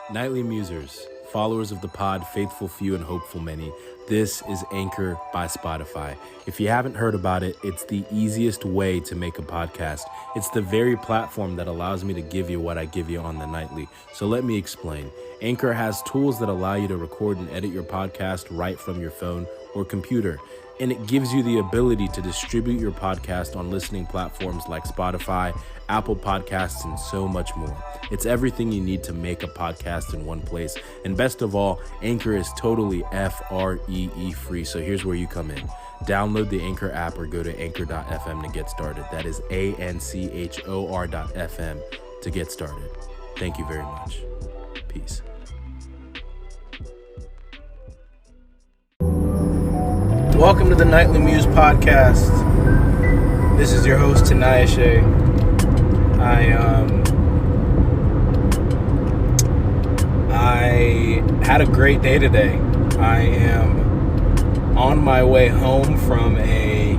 Nightly Musers, followers of the pod, faithful few and hopeful many. This is Anchor by Spotify. If you haven't heard about it, it's the easiest way to make a podcast. It's the very platform that allows me to give you what I give you on the nightly. So let me explain. Anchor has tools that allow you to record and edit your podcast right from your phone or computer. And it gives you the ability to distribute your podcast on listening platforms like Spotify, Apple Podcasts, and so much more. It's everything you need to make a podcast in one place. And best of all, Anchor is totally FREE free. So here's where you come in. Download the Anchor app or go to anchor.fm to get started. That is ANCHOR.fm to get started. Thank you very much. Peace. Welcome to the Nightly Muse podcast. This is your host, Tinayeshe. I had a great day today. I am on my way home from a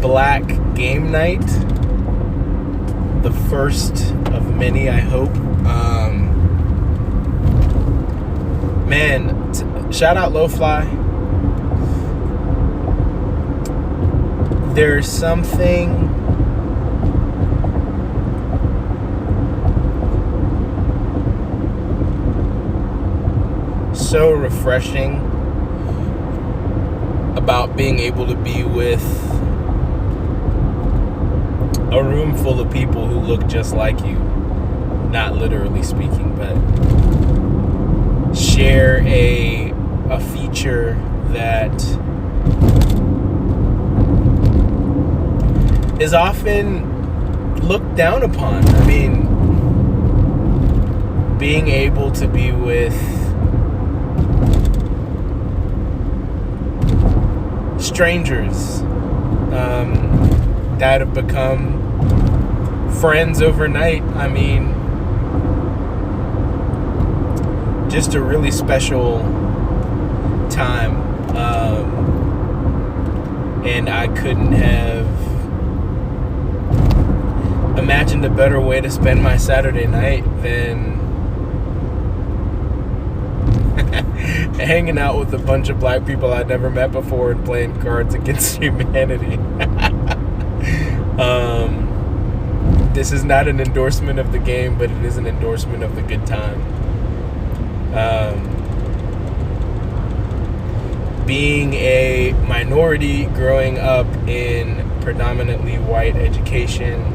black game night. The first of many, I hope. Shout out Lowfly. There's something so refreshing about being able to be with a room full of people who look just like you. Not literally speaking, but share a feature that is often looked down upon. I mean, being able to be with strangers that have become friends overnight. I mean, just a really special time. And I couldn't have imagined a better way to spend my Saturday night than hanging out with a bunch of black people I'd never met before and playing Cards Against Humanity. This is not an endorsement of the game, but it is an endorsement of the good time. Being a minority growing up in predominantly white education,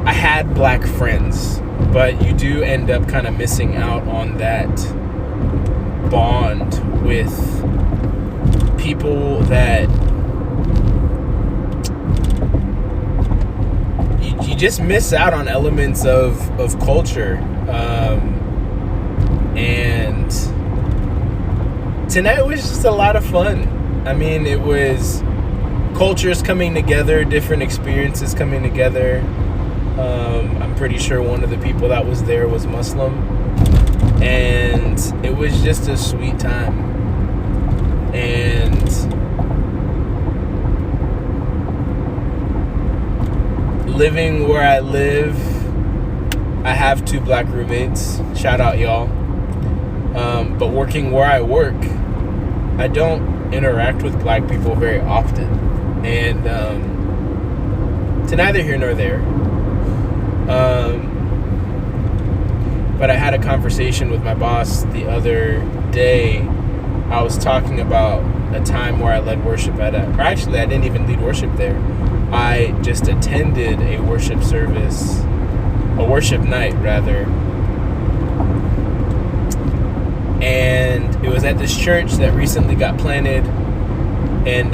I had black friends, but you do end up kind of missing out on that bond with people that you just miss out on elements of culture. And tonight was just a lot of fun. I mean, it was cultures coming together, different experiences coming together. I'm pretty sure one of the people that was there was Muslim. And it was just a sweet time. And living where I live, I have 2 black roommates. Shout out, y'all. But working where I work, I don't interact with black people very often. And to neither here nor there. But I had a conversation with my boss the other day. I was talking about a time where I led worship I didn't even lead worship there. I just attended a worship service, a worship night rather. And it was at this church that recently got planted. And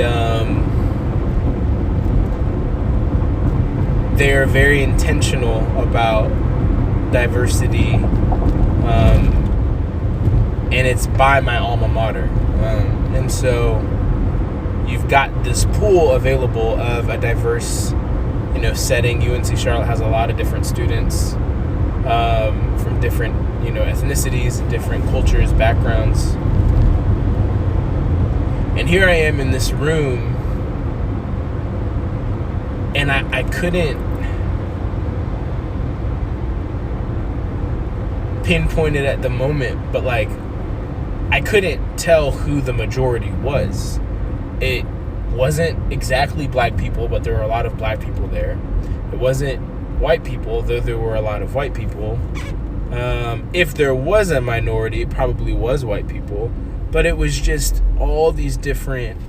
they're very intentional about diversity. And it's by my alma mater. And so you've got this pool available of a diverse, setting. UNC Charlotte has a lot of different students from different, ethnicities, different cultures, backgrounds. And here I am in this room And I couldn't pinpoint it at the moment, but like I couldn't tell who the majority was. It wasn't exactly black people, but there were a lot of black people there. It wasn't white people, though there were a lot of white people. If there was a minority, it probably was white people. But it was just all these different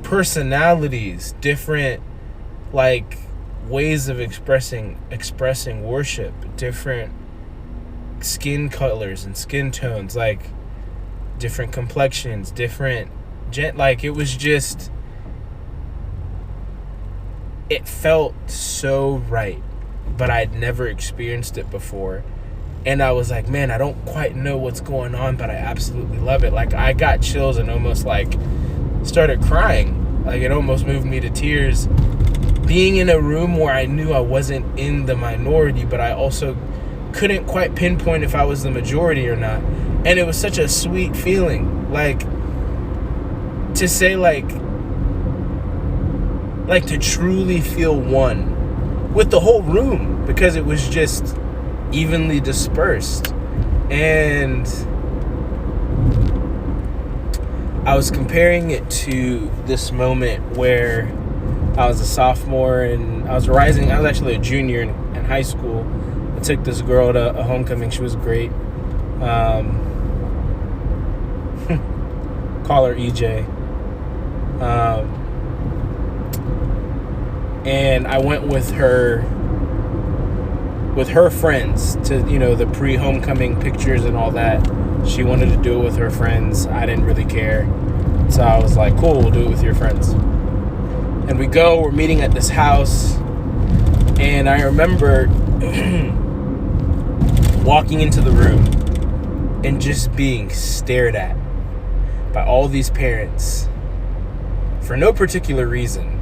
personalities, different ways of expressing worship, different skin colors and skin tones, different complexions, different it was just, it felt so right, but I'd never experienced it before. And I was like, man, I don't quite know what's going on, but I absolutely love it. I got chills and almost started crying. It almost moved me to tears, being in a room where I knew I wasn't in the minority, but I also couldn't quite pinpoint if I was the majority or not. And it was such a sweet feeling, to say, to truly feel one with the whole room, because it was just evenly dispersed. And I was comparing it to this moment where I was a sophomore and I was actually a junior in high school. I took this girl to a homecoming. She was great. Call her EJ. And I went with her friends to, the pre-homecoming pictures and all that. She wanted to do it with her friends. I didn't really care. So I was like, cool, we'll do it with your friends. And we're meeting at this house. And I remember walking into the room and just being stared at by all these parents for no particular reason.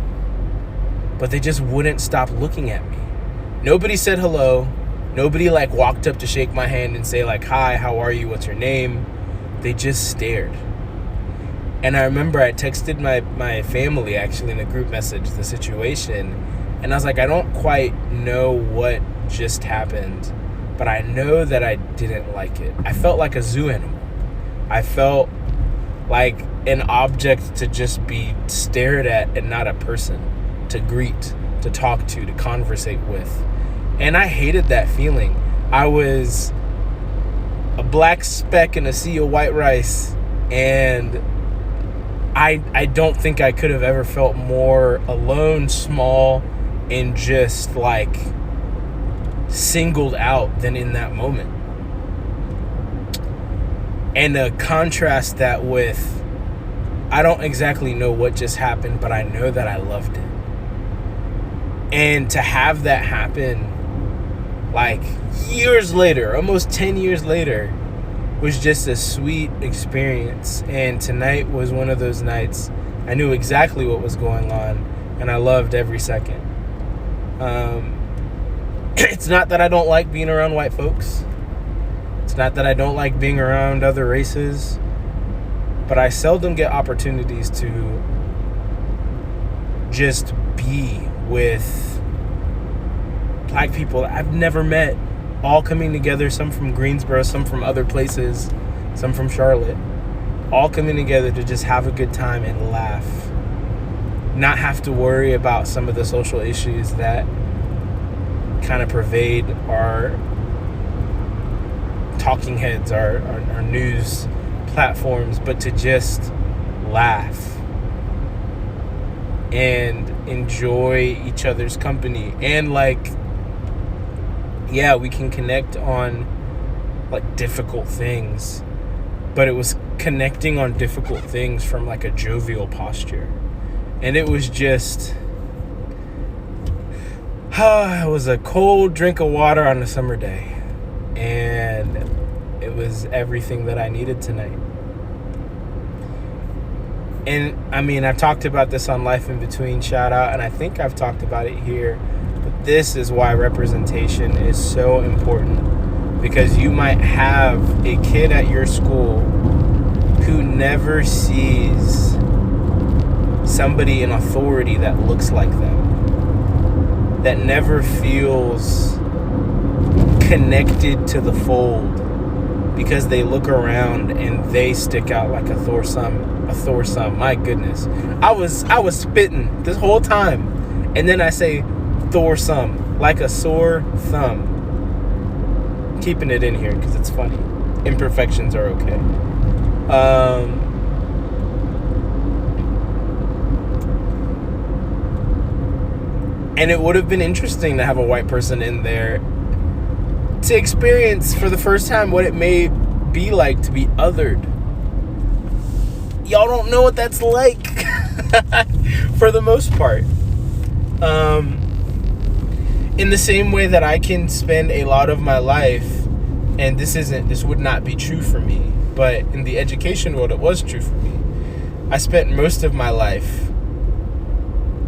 But they just wouldn't stop looking at me. Nobody said hello. Nobody walked up to shake my hand and say hi, how are you, what's your name? They just stared. And I remember I texted my family actually in a group message the situation, and I was like, I don't quite know what just happened, but I know that I didn't like it. I felt like a zoo animal. I felt like an object to just be stared at and not a person to greet, to talk to conversate with. And I hated that feeling. I was a black speck in a sea of white rice, and I don't think I could have ever felt more alone, small, and just singled out than in that moment. And to contrast that with, I don't exactly know what just happened, but I know that I loved it. And to have that happen years later, almost 10 years later, was just a sweet experience. And tonight was one of those nights I knew exactly what was going on, and I loved every second. It's not that I don't like being around white folks. It's not that I don't like being around other races, but I seldom get opportunities to just be with black people I've never met, all coming together, some from Greensboro, some from other places, some from Charlotte, all coming together to just have a good time and laugh, not have to worry about some of the social issues that kind of pervade our talking heads, our news platforms, but to just laugh and enjoy each other's company. And we can connect on difficult things, but it was connecting on difficult things from a jovial posture. And it was just it was a cold drink of water on a summer day, and it was everything that I needed tonight. And I mean, I've talked about this on Life in Between, shout out, and I think I've talked about it here, but this is why representation is so important, because you might have a kid at your school who never sees somebody in authority that looks like them, that never feels connected to the fold because they look around and they stick out like a Thor sum. My goodness. I was spitting this whole time, and then I say Thor sum, like a sore thumb. Keeping it in here because it's funny. Imperfections are okay. And it would have been interesting to have a white person in there to experience for the first time what it may be like to be othered. Y'all don't know what that's like for the most part. In the same way that I can spend a lot of my life, and this would not be true for me, but in the education world it was true for me. I spent most of my life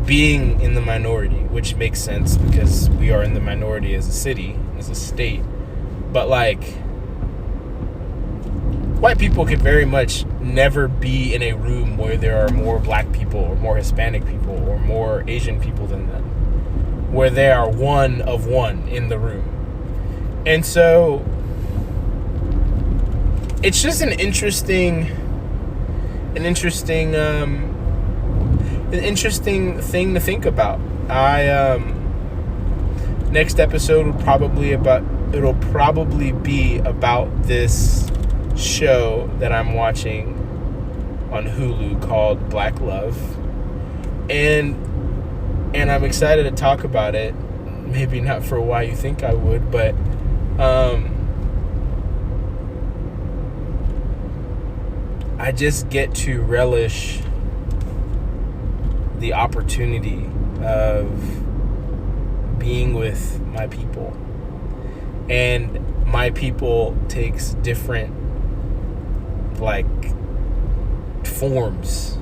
being in the minority, which makes sense because we are in the minority as a city, as a state. But like, white people could very much never be in a room where there are more black people or more Hispanic people or more Asian people than them, where they are one of one in the room. And so it's just an interesting thing to think about. Next episode it'll probably be about this show that I'm watching on Hulu called Black Love, and I'm excited to talk about it. Maybe not for why you think I would, but I just get to relish the opportunity of being with my people. And my people takes different forms.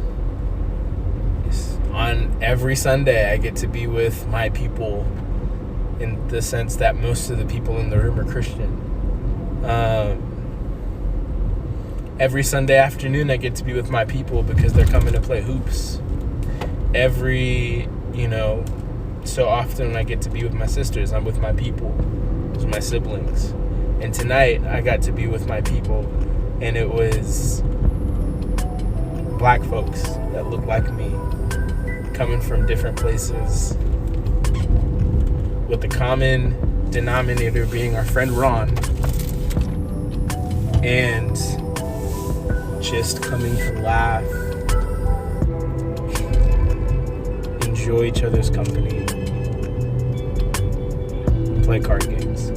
On every Sunday I get to be with my people in the sense that most of the people in the room are Christian. Every Sunday afternoon I get to be with my people because they're coming to play hoops. So often I get to be with my sisters. I'm with my people, with my siblings. And tonight I got to be with my people, and it was black folks that look like me, coming from different places, with the common denominator being our friend Ron, and just coming to laugh, enjoy each other's company, play card games.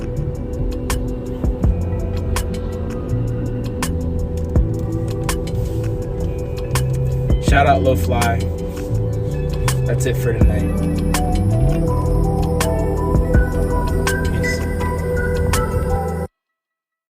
Shout out Low Fly. That's it for tonight.